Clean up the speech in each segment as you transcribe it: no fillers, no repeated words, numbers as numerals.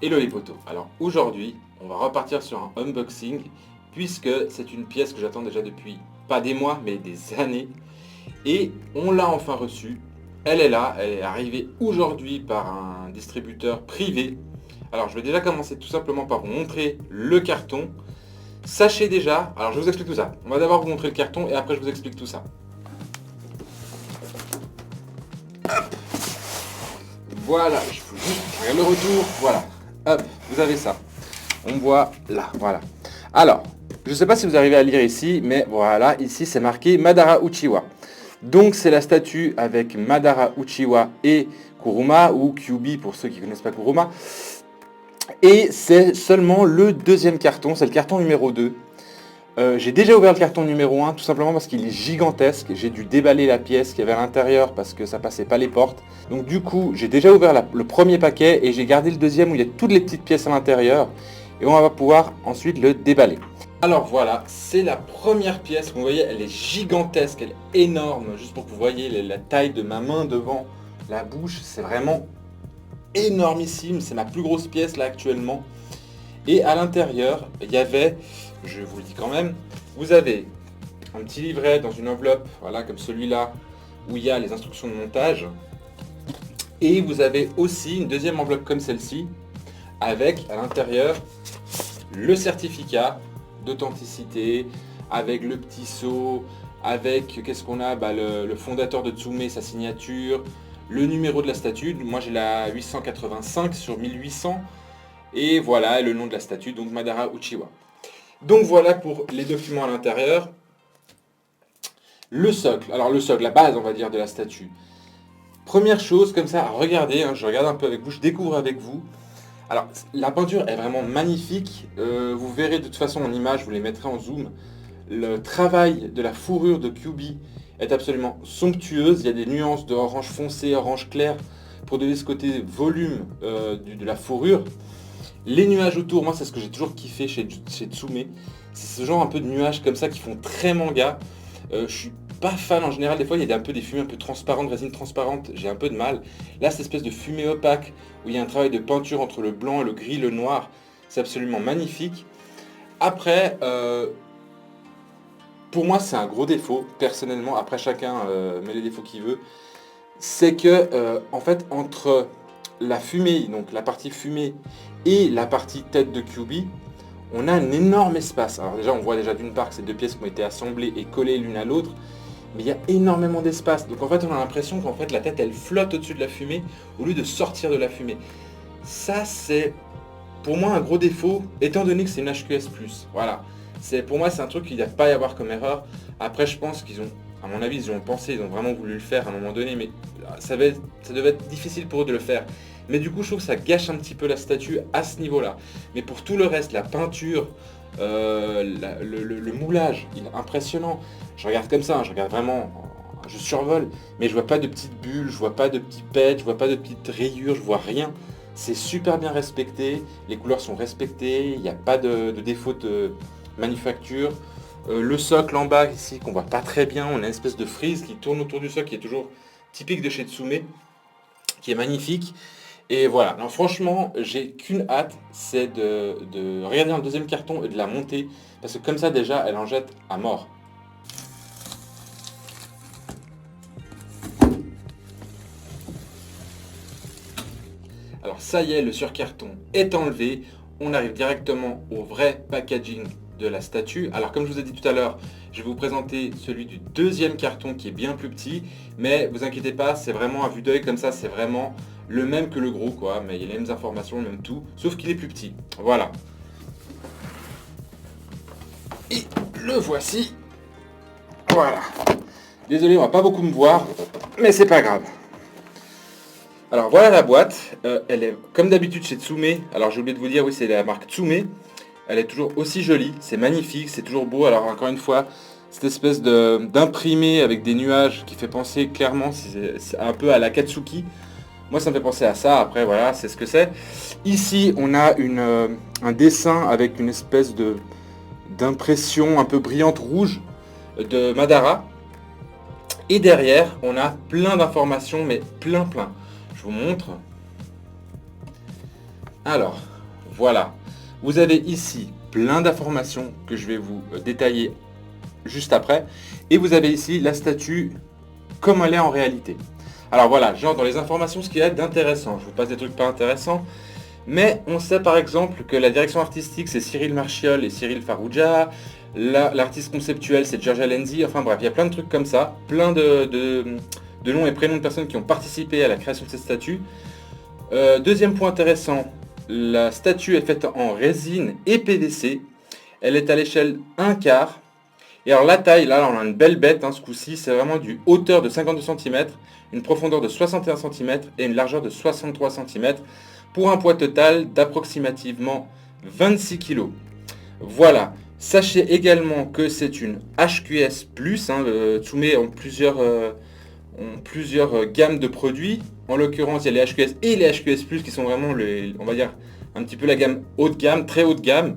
Hello les potos, alors aujourd'hui on va repartir sur un unboxing puisque c'est une pièce que j'attends déjà depuis pas des mois mais des années et on l'a enfin reçue. Elle est là, elle est arrivée aujourd'hui par un distributeur privé. Alors je vais déjà commencer tout simplement par vous montrer le carton. Sachez déjà, alors je vous explique tout ça. On va d'abord vous montrer le carton et après je vous explique tout ça. Voilà, je vous juste, regarde le retour, voilà. Hop, vous avez ça. On voit là, voilà. Alors, je ne sais pas si vous arrivez à lire ici, mais voilà, ici c'est marqué Madara Uchiwa. Donc c'est la statue avec Madara Uchiwa et Kuruma, ou Kyuubi pour ceux qui ne connaissent pas Kuruma. Et c'est seulement le deuxième carton, c'est le carton numéro 2. J'ai déjà ouvert le carton numéro 1 tout simplement parce qu'il est gigantesque. J'ai dû déballer la pièce qu'il y avait à l'intérieur parce que ça passait pas les portes. Donc du coup, j'ai déjà ouvert le premier paquet et j'ai gardé le deuxième où il y a toutes les petites pièces à l'intérieur. Et on va pouvoir ensuite le déballer. Alors voilà, c'est la première pièce. Vous voyez, elle est gigantesque, elle est énorme. Juste pour que vous voyez la taille de ma main devant la bouche, c'est vraiment énormissime. C'est ma plus grosse pièce là actuellement. Et à l'intérieur, il y avait, je vous le dis quand même, vous avez un petit livret dans une enveloppe, voilà, comme celui-là, où il y a les instructions de montage. Et vous avez aussi une deuxième enveloppe comme celle-ci, avec à l'intérieur le certificat d'authenticité, avec le petit sceau, avec, qu'est-ce qu'on a, le fondateur de Tsume, sa signature, le numéro de la statue. Moi j'ai la 885 sur 1800. Et voilà le nom de la statue, donc Madara Uchiwa. Donc voilà pour les documents à l'intérieur. Le socle, alors le socle, la base on va dire de la statue. Première chose comme ça, regardez, je regarde un peu avec vous, je découvre avec vous. Alors la peinture est vraiment magnifique, vous verrez de toute façon en image, je vous les mettrai en zoom. Le travail de la fourrure de Kyuubi est absolument somptueuse, il y a des nuances de orange foncé, orange clair, pour donner ce côté volume de la fourrure. Les nuages autour, moi c'est ce que j'ai toujours kiffé chez Tsume. C'est ce genre un peu de nuages comme ça qui font très manga. Je suis pas fan en général, des fois il y a un peu des fumées un peu transparentes, résine transparente, j'ai un peu de mal. Là cette espèce de fumée opaque où il y a un travail de peinture entre le blanc, le gris, le noir, c'est absolument magnifique. Après, pour moi c'est un gros défaut, personnellement, après chacun met les défauts qu'il veut, c'est que en fait entre la fumée, donc la partie fumée et la partie tête de Kyuubi, on a un énorme espace. Alors déjà on voit déjà d'une part que ces deux pièces qui ont été assemblées et collées l'une à l'autre, mais il y a énormément d'espace. Donc en fait on a l'impression qu'en fait la tête elle flotte au-dessus de la fumée au lieu de sortir de la fumée. Ça c'est pour moi un gros défaut étant donné que c'est une HQS+. Voilà. Pour moi c'est un truc qu'il n'y a pas à y avoir comme erreur. Après je pense qu'ils ont, à mon avis ils y ont pensé, ils ont vraiment voulu le faire à un moment donné, mais ça devait être difficile pour eux de le faire. Mais du coup je trouve que ça gâche un petit peu la statue à ce niveau-là. Mais pour tout le reste, la peinture, le moulage, il est impressionnant. Je regarde comme ça, je regarde vraiment, je survole, mais je vois pas de petites bulles, je vois pas de petits pets, je vois pas de petites rayures, je vois rien. C'est super bien respecté, les couleurs sont respectées, il n'y a pas de défaut de manufacture. Le socle en bas ici qu'on voit pas très bien, on a une espèce de frise qui tourne autour du socle qui est toujours typique de chez Tsume, qui est magnifique. Et voilà, non, franchement, j'ai qu'une hâte, c'est de regarder un deuxième carton et de la monter, parce que comme ça déjà, elle en jette à mort. Alors ça y est, le surcarton est enlevé, on arrive directement au vrai packaging de la statue. Alors comme je vous ai dit tout à l'heure, je vais vous présenter celui du deuxième carton qui est bien plus petit, mais vous inquiétez pas, c'est vraiment à vue d'œil comme ça, c'est vraiment le même que le gros quoi, mais il y a les mêmes informations, le même tout, sauf qu'il est plus petit. Voilà. Et le voici. Voilà. Désolé, on va pas beaucoup me voir, mais c'est pas grave. Alors voilà la boîte, elle est comme d'habitude chez Tsume. Alors j'ai oublié de vous dire, oui c'est la marque Tsume. Elle est toujours aussi jolie, c'est magnifique, c'est toujours beau. Alors encore une fois, cette espèce d'imprimé avec des nuages qui fait penser clairement c'est un peu à la Katsuki. Moi ça me fait penser à ça, après voilà, c'est ce que c'est. Ici on a un dessin avec une espèce d'impression un peu brillante rouge de Madara. Et derrière on a plein d'informations, mais plein. Je vous montre. Alors, voilà. Vous avez ici plein d'informations que je vais vous détailler juste après. Et vous avez ici la statue comme elle est en réalité. Alors voilà, genre dans les informations, ce qu'il y a d'intéressant. Je vous passe des trucs pas intéressants. Mais on sait par exemple que la direction artistique, c'est Cyril Marchiol et Cyril Farouja. L'artiste conceptuel, c'est Giorgia Lenzi. Enfin bref, il y a plein de trucs comme ça. Plein de noms et prénoms de personnes qui ont participé à la création de cette statue. Deuxième point intéressant, la statue est faite en résine et PVC. Elle est à l'échelle 1/4. Et alors la taille, là on a une belle bête, ce coup-ci, c'est vraiment du hauteur de 52 cm, une profondeur de 61 cm et une largeur de 63 cm pour un poids total d'approximativement 26 kg. Voilà, sachez également que c'est une HQS+, Tsume ont plusieurs gammes de produits. En l'occurrence, il y a les HQS et les HQS+, qui sont vraiment, on va dire, un petit peu la gamme haut de gamme, très haut de gamme.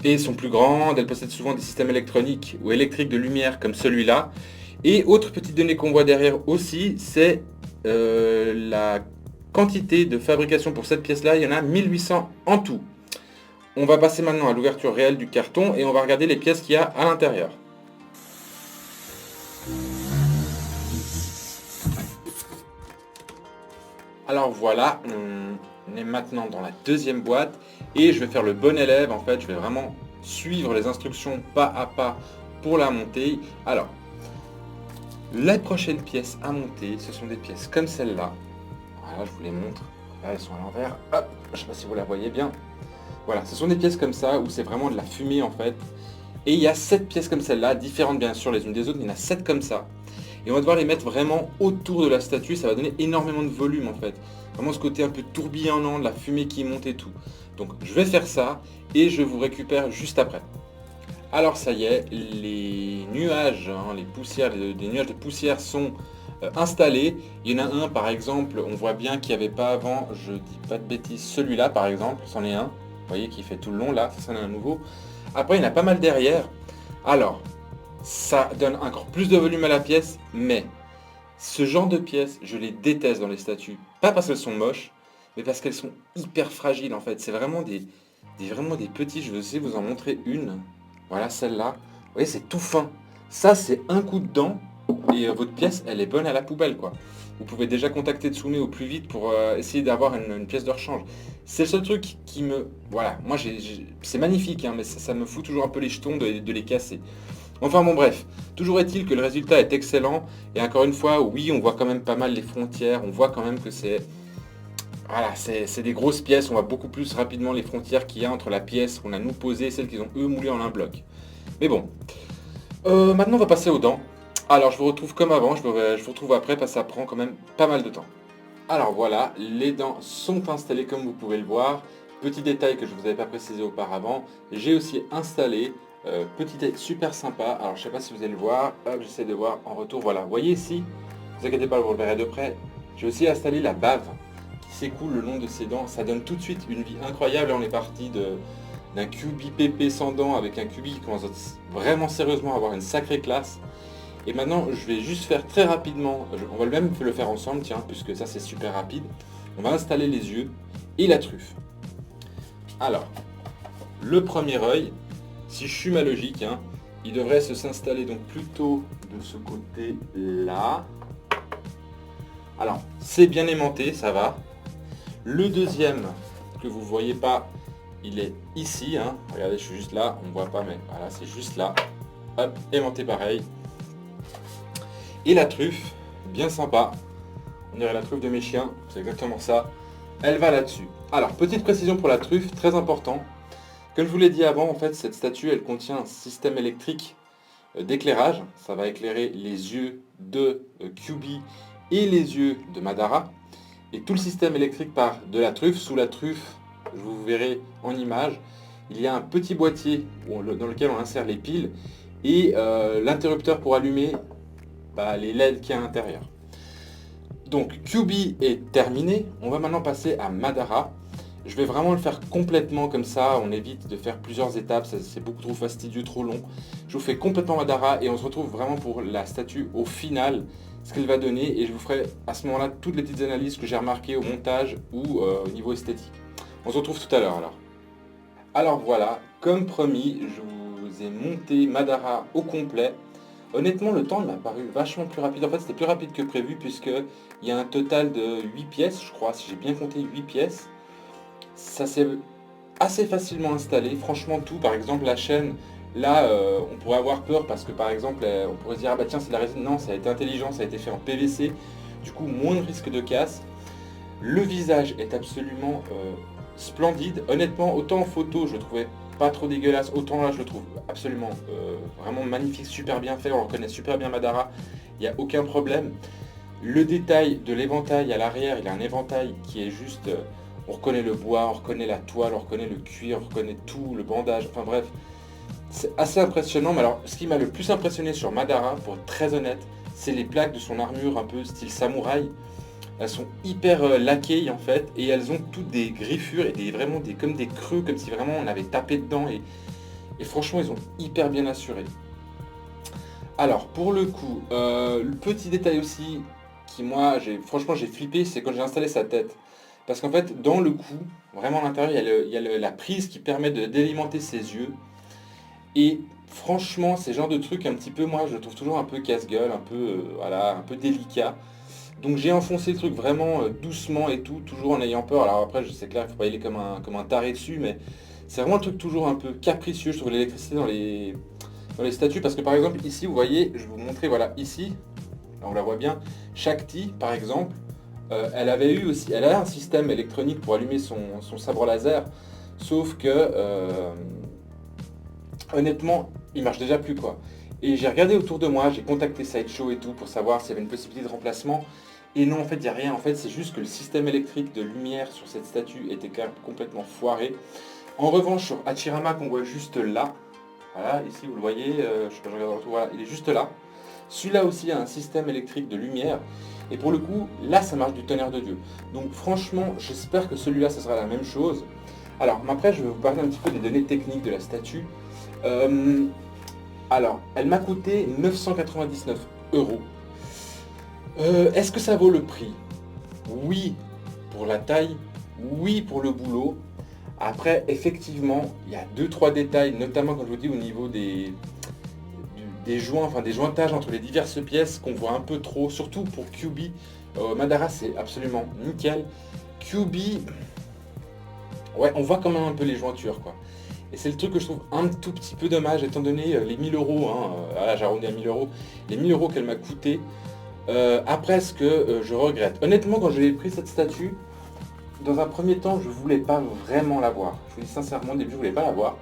Et sont plus grandes, elles possèdent souvent des systèmes électroniques ou électriques de lumière comme celui-là. Et autre petite donnée qu'on voit derrière aussi, c'est la quantité de fabrication pour cette pièce-là. Il y en a 1800 en tout. On va passer maintenant à l'ouverture réelle du carton et on va regarder les pièces qu'il y a à l'intérieur. Alors voilà, on est maintenant dans la deuxième boîte et je vais faire le bon élève. En fait, je vais vraiment suivre les instructions pas à pas pour la monter. Alors, les prochaines pièces à monter, ce sont des pièces comme celle-là. Voilà, je vous les montre. Là, elles sont à l'envers. Hop, je ne sais pas si vous la voyez bien. Voilà, ce sont des pièces comme ça où c'est vraiment de la fumée en fait. Et il y a 7 pièces comme celle-là, différentes bien sûr les unes des autres, mais il y en a 7 comme ça. Et on va devoir les mettre vraiment autour de la statue, ça va donner énormément de volume en fait. Vraiment ce côté un peu tourbillonnant, de la fumée qui monte et tout. Donc je vais faire ça et je vous récupère juste après. Alors ça y est, les nuages, les poussières, des nuages de poussière sont installés. Il y en a un par exemple, on voit bien qu'il n'y avait pas avant, je dis pas de bêtises, celui-là par exemple, c'en est un. Vous voyez qui fait tout le long là, ça c'en est un nouveau. Après il y en a pas mal derrière. Alors, ça donne encore plus de volume à la pièce, mais ce genre de pièces, je les déteste dans les statues. Pas parce qu'elles sont moches, mais parce qu'elles sont hyper fragiles en fait. C'est vraiment vraiment des petits, je vais essayer de vous en montrer une. Voilà celle-là. Vous voyez, c'est tout fin. Ça, c'est un coup de dent et votre pièce, elle est bonne à la poubelle quoi. Vous pouvez déjà contacter Tsume au plus vite pour essayer d'avoir une pièce de rechange. C'est le seul truc qui me... Voilà, moi c'est magnifique, mais ça me fout toujours un peu les jetons de les casser. Enfin bon bref, toujours est-il que le résultat est excellent, et encore une fois, oui, on voit quand même pas mal les frontières, on voit quand même que c'est... Voilà, c'est des grosses pièces, on voit beaucoup plus rapidement les frontières qu'il y a entre la pièce qu'on a nous posée et celle qu'ils ont eux moulée en un bloc. Mais bon, maintenant on va passer aux dents. Alors je vous retrouve comme avant, je vous retrouve après parce que ça prend quand même pas mal de temps. Alors voilà, les dents sont installées comme vous pouvez le voir. Petit détail que je ne vous avais pas précisé auparavant, j'ai aussi installé, petit détail super sympa, alors je ne sais pas si vous allez le voir, hop, j'essaie de voir en retour, voilà, vous voyez ici, ne vous inquiétez pas, vous le verrez de près, j'ai aussi installé la bave qui s'écoule le long de ces dents, ça donne tout de suite une vie incroyable. Là on est parti d'un QB PP sans dents avec un QB qui commence vraiment sérieusement à avoir une sacrée classe. Et maintenant, je vais juste faire très rapidement, on va même le faire ensemble, tiens, puisque ça c'est super rapide. On va installer les yeux et la truffe. Alors, le premier œil, si je suis ma logique, il devrait s'installer donc plutôt de ce côté-là. Alors, c'est bien aimanté, ça va. Le deuxième, que vous ne voyez pas, il est ici. Regardez, je suis juste là, on ne voit pas, mais voilà, c'est juste là. Hop, aimanté pareil. Et la truffe, bien sympa, on dirait la truffe de mes chiens, c'est exactement ça, elle va là-dessus. Alors, petite précision pour la truffe, très important, comme je vous l'ai dit avant, en fait, cette statue, elle contient un système électrique d'éclairage, ça va éclairer les yeux de QB et les yeux de Madara, et tout le système électrique part de la truffe. Sous la truffe, je vous verrai en image, il y a un petit boîtier dans lequel on insère les piles, et l'interrupteur pour allumer les LED qui est à l'intérieur. Donc QB est terminé, on va maintenant passer à Madara. Je vais vraiment le faire complètement comme ça, on évite de faire plusieurs étapes, c'est beaucoup trop fastidieux, trop long. Je vous fais complètement Madara et on se retrouve vraiment pour la statue au final, ce qu'elle va donner, et je vous ferai à ce moment-là toutes les petites analyses que j'ai remarquées au montage ou au niveau esthétique. On se retrouve tout à l'heure alors. Alors voilà, comme promis, je vous ai monté Madara au complet. Honnêtement, le temps il m'a paru vachement plus rapide. En fait, c'était plus rapide que prévu puisque il y a un total de 8 pièces, je crois, si j'ai bien compté 8 pièces. Ça s'est assez facilement installé. Franchement, tout, par exemple, la chaîne, là, on pourrait avoir peur parce que, par exemple, on pourrait se dire, ah bah tiens, c'est de la résine. Non, ça a été intelligent, ça a été fait en PVC. Du coup, moins de risque de casse. Le visage est absolument splendide. Honnêtement, autant en photo, je le trouvais pas trop dégueulasse, autant là, je le trouve absolument vraiment magnifique, super bien fait. On reconnaît super bien Madara, il n'y a aucun problème. Le détail de l'éventail à l'arrière, il a un éventail qui est juste... on reconnaît le bois, on reconnaît la toile, on reconnaît le cuir, on reconnaît tout, le bandage, enfin bref. C'est assez impressionnant, mais alors ce qui m'a le plus impressionné sur Madara, pour être très honnête, c'est les plaques de son armure un peu style samouraï. Elles sont hyper laquées en fait, et elles ont toutes des griffures et vraiment comme des creux, comme si vraiment on avait tapé dedans, et franchement ils ont hyper bien assuré. Alors pour le coup, le petit détail aussi qui moi franchement j'ai flippé, c'est quand j'ai installé sa tête. Parce qu'en fait dans le cou, vraiment à l'intérieur il y a la prise qui permet d'alimenter ses yeux. Et franchement c'est le genre de truc un petit peu, moi je le trouve toujours un peu casse-gueule, un peu voilà, un peu délicat. Donc j'ai enfoncé le truc vraiment doucement et tout, toujours en ayant peur. Alors après, c'est clair, il ne faut pas y aller comme un taré dessus, mais c'est vraiment un truc toujours un peu capricieux, je trouve, l'électricité dans les statues. Parce que par exemple, ici, vous voyez, je vais vous montrer, voilà, ici, là on la voit bien, Shakti, par exemple, elle avait eu aussi, elle a un système électronique pour allumer son sabre laser, sauf que, honnêtement, il marche déjà plus, quoi. Et j'ai regardé autour de moi, j'ai contacté Sideshow et tout pour savoir s'il y avait une possibilité de remplacement. Et non, en fait, il n'y a rien. En fait, c'est juste que le système électrique de lumière sur cette statue était quand même complètement foiré. En revanche, sur Hachirama, qu'on voit juste là, voilà, ici, vous le voyez, je sais pas, je regarde en retour, voilà, il est juste là. Celui-là aussi a un système électrique de lumière. Et pour le coup, là, ça marche du tonnerre de Dieu. Donc franchement, j'espère que celui-là, ça sera la même chose. Alors, après, je vais vous parler un petit peu des données techniques de la statue. Alors, elle m'a coûté 999 euros. Est-ce que ça vaut le prix? Oui, pour la taille, oui pour le boulot. Après, effectivement, il y a 2-3 détails, notamment comme je vous dis au niveau des joints, enfin des jointages entre les diverses pièces qu'on voit un peu trop, surtout pour Kyuubi. Madara, c'est absolument nickel. Kyuubi, ouais, on voit quand même un peu les jointures, quoi. Et c'est le truc que je trouve un tout petit peu dommage, étant donné les 1000 euros, hein, là j'ai arrondi à 1000 euros, les 1000 euros qu'elle m'a coûté. Après, ce que je regrette. Honnêtement, quand j'ai pris cette statue, dans un premier temps, je voulais pas vraiment la voir. Je vous dis sincèrement, au début, je voulais pas la voir.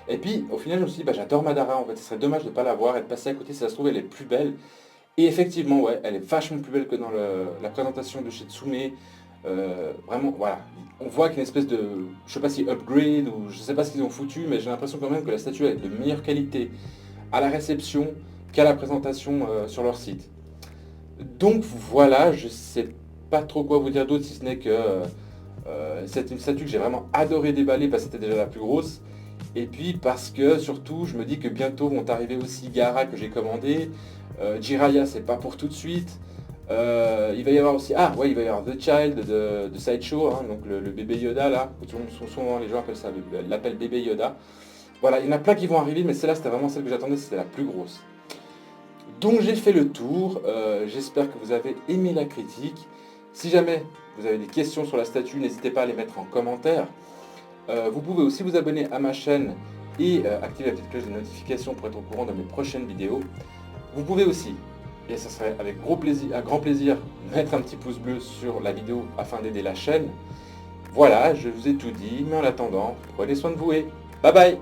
Et puis, au final, je me suis dit, bah, j'adore Madara, en fait, ce serait dommage de ne pas la voir et de passer à côté, si ça se trouve, elle est plus belle. Et effectivement, ouais, elle est vachement plus belle que dans la présentation de chez Tsume. Vraiment, voilà. On voit qu'il y a une espèce de, je sais pas si upgrade ou je sais pas ce qu'ils ont foutu, mais j'ai l'impression quand même que la statue est de meilleure qualité à la réception qu'à la présentation sur leur site. Donc voilà, je sais pas trop quoi vous dire d'autre si ce n'est que c'est une statue que j'ai vraiment adoré déballer parce que c'était déjà la plus grosse. Et puis parce que surtout je me dis que bientôt vont arriver aussi Gaara que j'ai commandé. Jiraiya c'est pas pour tout de suite. Il va y avoir aussi, ah ouais, il va y avoir The Child de Sideshow, hein, donc le bébé Yoda là, souvent les gens appellent ça, l'appellent bébé Yoda. Voilà, il y en a plein qui vont arriver, mais celle-là c'était vraiment celle que j'attendais, c'était la plus grosse. Donc j'ai fait le tour, j'espère que vous avez aimé la critique. Si jamais vous avez des questions sur la statue, n'hésitez pas à les mettre en commentaire. Vous pouvez aussi vous abonner à ma chaîne et activer la petite cloche de notification pour être au courant de mes prochaines vidéos. Vous pouvez aussi, et ça serait avec un grand plaisir, mettre un petit pouce bleu sur la vidéo afin d'aider la chaîne. Voilà, je vous ai tout dit, mais en attendant, prenez soin de vous et bye bye!